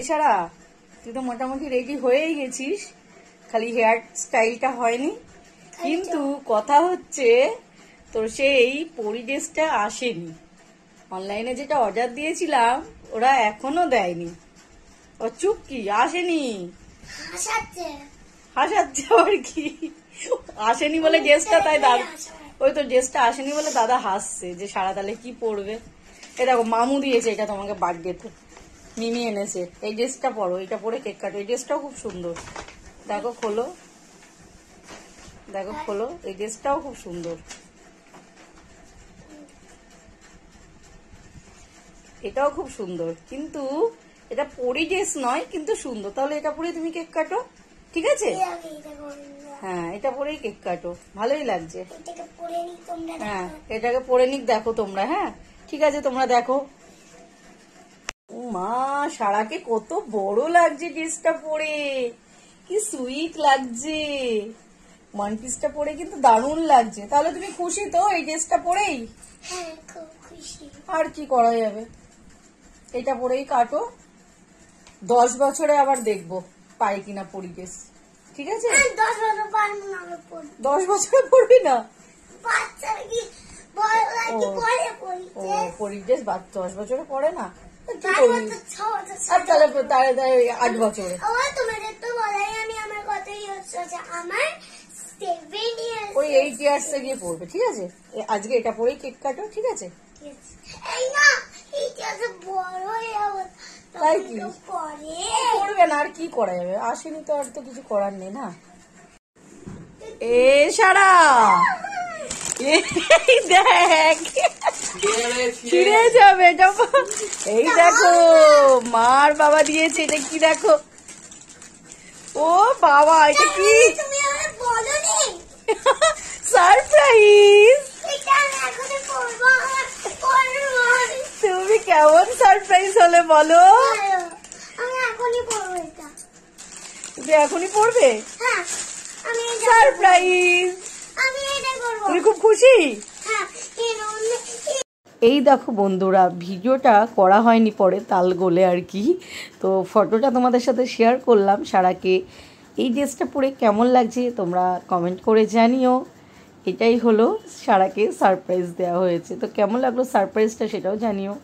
এছাড়া তুই তো মোটামুটি রেডি হয়েই গেছিস, খালি হেয়ার স্টাইলটা হয়নি। কিন্তু কথা হচ্ছে তোর সেই পরি ড্রেসটা আসেনি। অনলাইনে যেটা অর্ডার দিয়েছিলাম ওরা এখনো দেয়নি। ও চুপ কি, আসেনি। হাসাচ্ছে আবার কি, আসেনি বলে ড্রেসটা, তাই দাদা ওই তো ড্রেসটা আসেনি বলে দাদা হাসছে যে সারা তাহলে কি পরবে। এ দেখো মামু দিয়েছে এটা তোমাকে বার্থডেতে, মিমি এনেছে। এই ড্রেসটা পরো, এটা পরে কেক কাটো। এই ড্রেসটাও খুব সুন্দর, দেখো খোলো, দেখো খোলো, এই ড্রেসটাও খুব সুন্দর। এটাও খুব সুন্দর, কিন্তু এটা পরি ড্রেস নয়, কিন্তু সুন্দর। তাহলে এটা পরে তুমি কেক কাটো, ঠিক আছে? হ্যাঁ, এটা পরেই কেক কাটো, ভালোই লাগছে। হ্যাঁ, এটাকে পরে নিক, দেখো তোমরা। হ্যাঁ ঠিক আছে, তোমরা দেখো। মা, সারাকে কত বড় লাগছে ড্রেসটা পরে, কি সুইট লাগছে। ওয়ান পিসটা পরে কিন্তু দারুণ লাগছে। তাহলে তুমি খুশি তো এই ড্রেসটা পরেই? হ্যাঁ, খুব খুশি। আর কি করা যাবে, এটা পরেই কাটো। 10 বছরে আবার দেখবো পাই কিনা পরি ড্রেস, ঠিক আছে? 10 বছরে পড়বি না? পরি ড্রেস 10 বছরে পড়ে না, কি করবি? আর তাহলে 8 বছরে। ওই 8 ইয়ার্সে গিয়ে পড়বে, ঠিক আছে? আজকে এটা পরেই কেক কাটো, ঠিক আছে? তাই কি করবে না, আর কি করা যাবে, আসেনি তো, আর তো কিছু করার নেই না। এ সারা, এই দেখ ছিঁড়ে যাবে। এই দেখো মার বাবা দিয়েছে, এটা কি দেখো। ও বাবা, এটা কি সারপ্রাইজ। তুমি কেমন সারপ্রাইজ হলে বলো? তুমি এখনই পড়বে? সারপ্রাইজ, তুমি খুব খুশি? এই দেখো বন্ধুরা, ভিডিওটা করা হয়নি, পরে তাল গোলে আর কি। তো ফটোটা তোমাদের সাথে শেয়ার করলাম সারাকে। এই ড্রেসটা পরে কেমন লাগছে তোমরা কমেন্ট করে জানিও। এটাই হলো সারাকে সারপ্রাইজ দেওয়া হয়েছে। তো কেমন লাগলো সারপ্রাইজটা সেটাও জানিও।